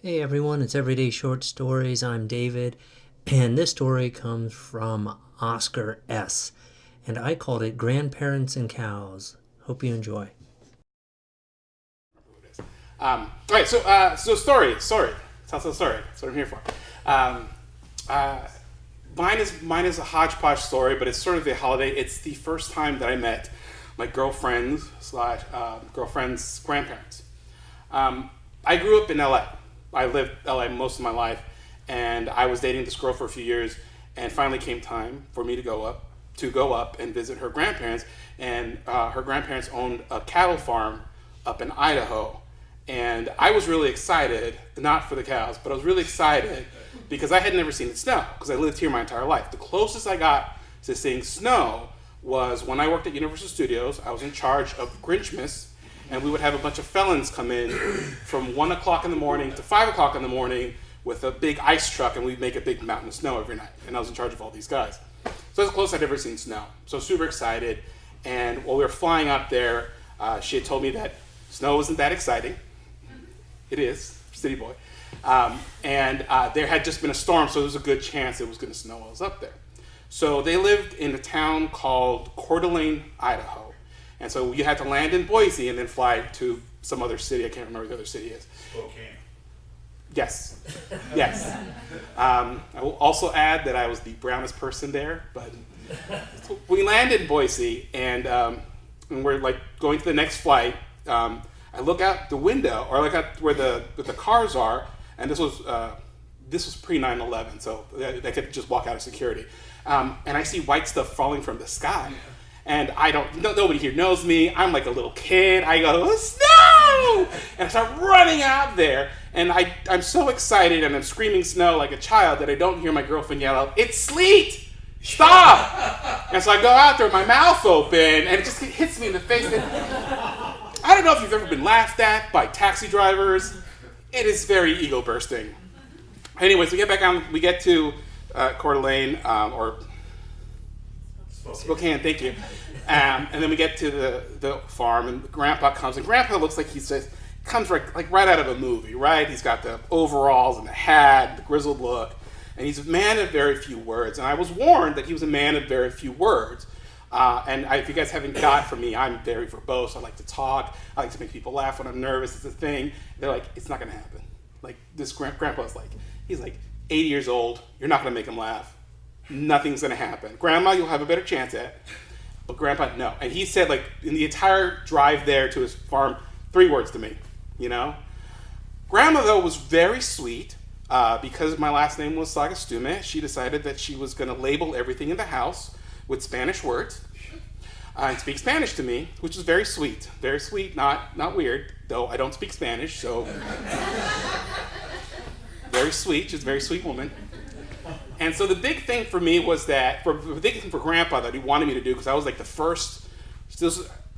Hey everyone, it's Everyday Short Stories. I'm David, and this story comes from Oscar S. And I called it Grandparents and Cows. Hope you enjoy. All right, so story. Tell a story. That's what I'm here for. Um, uh, mine is a hodgepodge story, but it's sort of a holiday. It's the first time that I met my girlfriend's slash girlfriend's grandparents. I grew up in LA. I lived LA most of my life, and I was dating this girl for a few years, and finally came time for me to go up and visit her grandparents, and her grandparents owned a cattle farm up in Idaho, and I was really excited, not for the cows, but I was really excited because I had never seen it snow because I lived here my entire life. The closest I got to seeing snow was when I worked at Universal Studios. I was in charge of Grinchmas, and we would have a bunch of felons come in from 1 o'clock in the morning to 5 o'clock in the morning with a big ice truck, and we'd make a big mountain of snow every night. And I was in charge of all these guys. So that's the closest I'd ever seen snow. So super excited. And while we were flying up there, she had told me that snow wasn't that exciting. It is, city boy. And there had just been a storm, so there was a good chance it was going to snow while I was up there. So they lived in a town called Coeur d'Alene, Idaho. And so you had to land in Boise and then fly to some other city. I can't remember what the other city is. Spokane. Yes, yes. I will also add that I was the brownest person there, but so we landed in Boise, and we're like going to the next flight. I look out the window, or I look out where the cars are, and this was pre 9/11, so they could just walk out of security. And I see white stuff falling from the sky. And nobody here knows me. I'm like a little kid. I go, snow! And I start running out there. And I'm so excited and I'm screaming snow like a child that I don't hear my girlfriend yell out, it's sleet! Stop! And so I go out there with my mouth open and it just hits me in the face. And I don't know if you've ever been laughed at by taxi drivers. It is very ego bursting. Anyways, we get back on, we get to Coeur d'Alene, or Spokane, thank you. And then we get to the farm, and Grandpa comes, and Grandpa looks like comes right out of a movie, right? He's got the overalls and the hat, the grizzled look, and he's a man of very few words. And I was warned that he was a man of very few words. If you guys haven't got from me, I'm very verbose. I like to talk. I like to make people laugh when I'm nervous. It's a thing. They're like, it's not going to happen. Like, this Grandpa's he's like 80 years old. You're not going to make him laugh. Nothing's going to happen. Grandma, you'll have a better chance at. But Grandpa, no. And he said, in the entire drive there to his farm, 3 words to me, you know? Grandma, though, was very sweet. Because my last name was Sagastume, she decided that she was going to label everything in the house with Spanish words and speak Spanish to me, which was very sweet. Very sweet, not weird, though I don't speak Spanish, so very sweet. She's a very sweet woman. And so the big thing for me was that, the big thing for Grandpa that he wanted me to do, because I was like the first,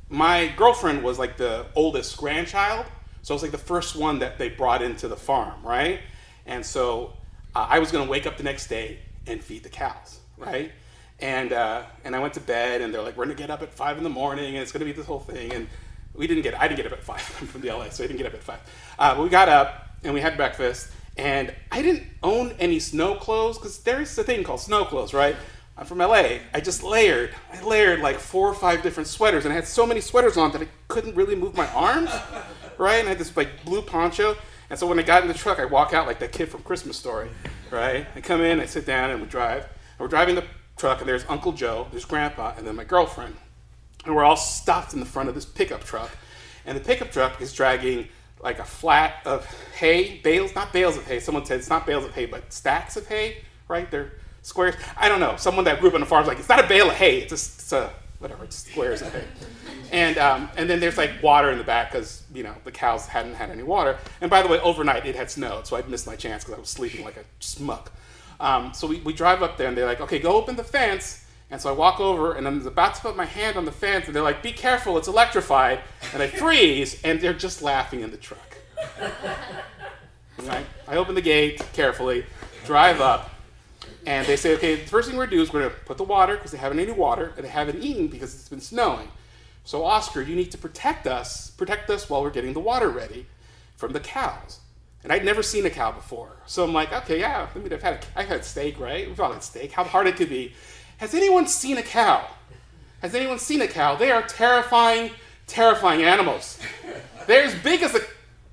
my girlfriend was like the oldest grandchild, so I was like the first one that they brought into the farm, right? And so I was going to wake up the next day and feed the cows, right? And I went to bed, and they're like, we're going to get up at 5 in the morning, and it's going to be this whole thing. And I didn't get up at 5. I'm from the LA, so I didn't get up at 5. But we got up, and we had breakfast. And I didn't own any snow clothes, because there's a thing called snow clothes, right? I'm from LA. I layered like 4 or 5 different sweaters, and I had so many sweaters on that I couldn't really move my arms, right? And I had this like blue poncho. And so when I got in the truck, I walk out like that kid from Christmas Story, right? I come in, I sit down, and we drive. And we're driving the truck, and there's Uncle Joe, there's Grandpa, and then my girlfriend. And we're all stuffed in the front of this pickup truck. And the pickup truck is dragging like a flat of hay, not bales of hay. Someone said it's not bales of hay, but stacks of hay, right? They're squares. I don't know. Someone that grew up on the farm was like, it's not a bale of hay. It's squares of hay. And then there's like water in the back because, the cows hadn't had any water. And by the way, overnight it had snowed, so I'd missed my chance because I was sleeping like a schmuck. So we drive up there, and they're like, okay, go open the fence. And so I walk over, and I'm about to put my hand on the fence, and they're like, be careful, it's electrified. And I freeze, and they're just laughing in the truck. Right? I open the gate carefully, drive up, and they say, okay, the first thing we're going to do is we're going to put the water, because they haven't any water, and they haven't eaten because it's been snowing. So Oscar, you need to protect us while we're getting the water ready from the cows. And I'd never seen a cow before. So I'm like, okay, yeah, I mean, I've had steak, right? We've all had steak. How hard it could be. Has anyone seen a cow? Has anyone seen a cow? They are terrifying, terrifying animals. They're as big as a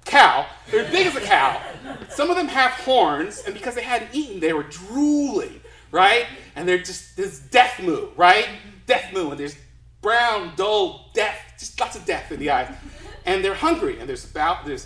cow. They're as big as a cow. Some of them have horns, and because they hadn't eaten, they were drooling, right? And they're just this death moo, right? Death moo, and there's brown, dull death, just lots of death in the eyes. And they're hungry, and there's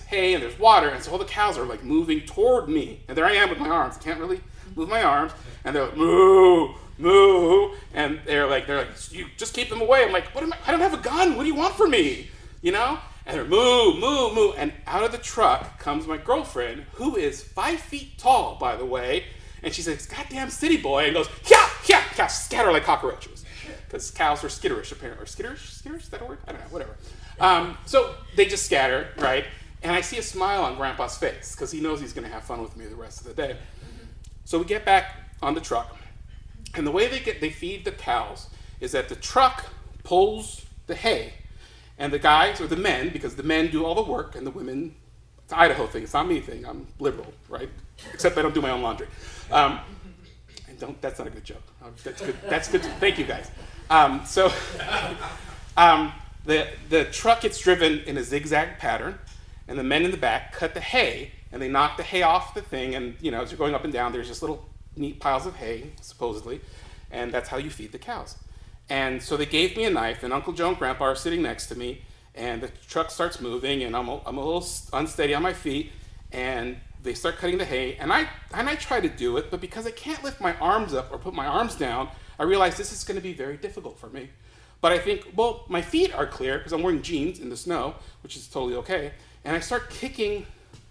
hay and there's water, and so all the cows are like moving toward me. And there I am with my arms. I can't really move my arms. And they're like, moo, moo. And they're like, you just keep them away. I'm like, I don't have a gun. What do you want from me? You know? And they're moo, moo, moo. And out of the truck comes my girlfriend, who is 5 feet tall, by the way. And she says, goddamn city boy, and goes, yeah, yeah, cows scatter like cockroaches. Because cows are skitterish, apparently. Or skitterish? Skitterish? Is that a word? I don't know, whatever. So they just scatter, right? And I see a smile on Grandpa's face, because he knows he's going to have fun with me the rest of the day. So we get back on the truck, and the way they feed the cows is that the truck pulls the hay, and the guys, or the men, because the men do all the work, and the women, it's an Idaho thing, it's not me thing, I'm liberal, right? Except I don't do my own laundry. That's not a good joke. That's good, thank you guys. The truck gets driven in a zigzag pattern, and the men in the back cut the hay, and they knock the hay off the thing, and as you're going up and down, there's just little neat piles of hay, supposedly, and that's how you feed the cows. And so they gave me a knife, and Uncle Joe and Grandpa are sitting next to me, and the truck starts moving, and I'm a little unsteady on my feet, and they start cutting the hay, and I try to do it, but because I can't lift my arms up or put my arms down, I realize this is going to be very difficult for me. But I think, well, my feet are clear because I'm wearing jeans in the snow, which is totally okay, and I start kicking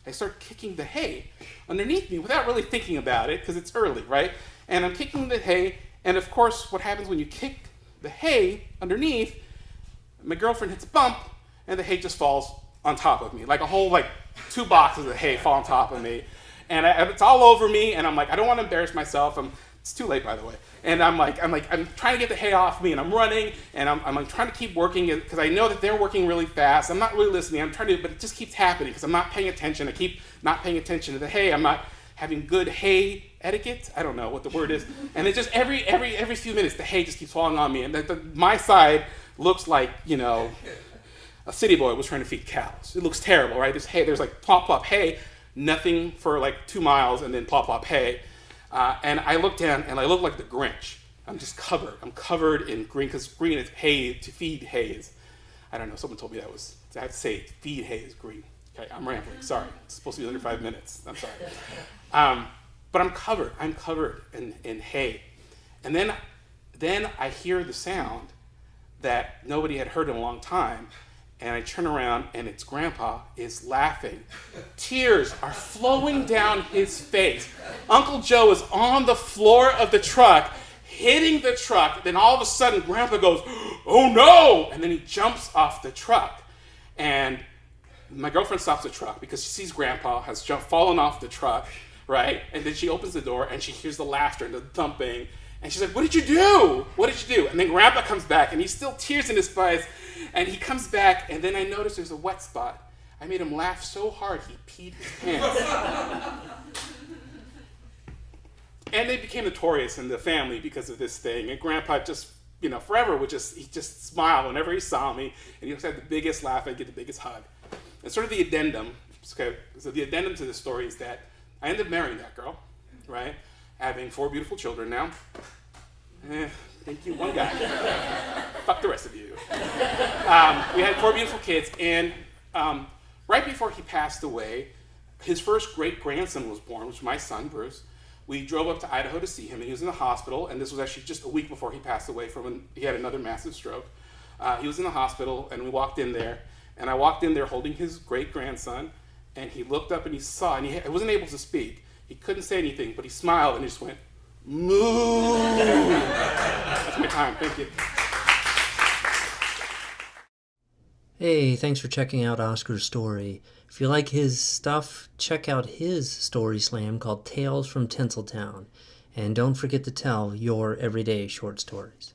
the hay underneath me without really thinking about it because it's early, right? And I'm kicking the hay, and of course, what happens when you kick the hay underneath, my girlfriend hits a bump, and the hay just falls on top of me, like a whole 2 boxes of hay fall on top of me, and it's all over me, and I'm like, I don't want to embarrass myself. It's too late, by the way. And I'm trying to get the hay off me, and I'm running, and I'm trying to keep working because I know that they're working really fast. I'm not really listening. I'm trying to, but it just keeps happening because I'm not paying attention. I keep not paying attention to the hay. I'm not having good hay etiquette. I don't know what the word is. And it just every few minutes, the hay just keeps falling on me, and my side looks like a city boy was trying to feed cows. It looks terrible, right? There's like plop plop hay, nothing for 2 miles, and then plop plop hay. And I look down, and I look like the Grinch. I'm just covered. I'm covered in green, because green is hay, to feed hay is, I don't know, someone told me I have to say feed hay is green. Okay, I'm rambling, sorry. It's supposed to be under 5 minutes, I'm sorry. But I'm covered in hay. And then I hear the sound that nobody had heard in a long time, and I turn around, and it's Grandpa is laughing. Tears are flowing down his face. Uncle Joe is on the floor of the truck, hitting the truck. Then all of a sudden, Grandpa goes, oh no! And then he jumps off the truck. And my girlfriend stops the truck because she sees Grandpa has fallen off the truck, right? And then she opens the door, and she hears the laughter and the thumping. And she's like, what did you do? What did you do? And then Grandpa comes back, and he's still tears in his eyes. And he comes back, and then I notice there's a wet spot. I made him laugh so hard he peed his pants. And they became notorious in the family because of this thing. And Grandpa just, forever he just smile whenever he saw me. And he just had the biggest laugh and get the biggest hug. And sort of the addendum, okay, so the addendum to this story is that I ended up marrying that girl, right? Having 4 beautiful children now. Thank you, one guy. Fuck the rest of you. We had 4 beautiful kids, and right before he passed away, his first great-grandson was born, which was my son, Bruce. We drove up to Idaho to see him, and he was in the hospital, and this was actually just a week before he passed away he had another massive stroke. He was in the hospital, and we walked in there, and I walked in there holding his great-grandson, and he looked up and he saw, and he wasn't able to speak. He couldn't say anything, but he smiled, and he just went, moo. That's my time. Thank you. Hey, thanks for checking out Oscar's story. If you like his stuff, check out his story slam called Tales from Tinseltown. And don't forget to tell your everyday short stories.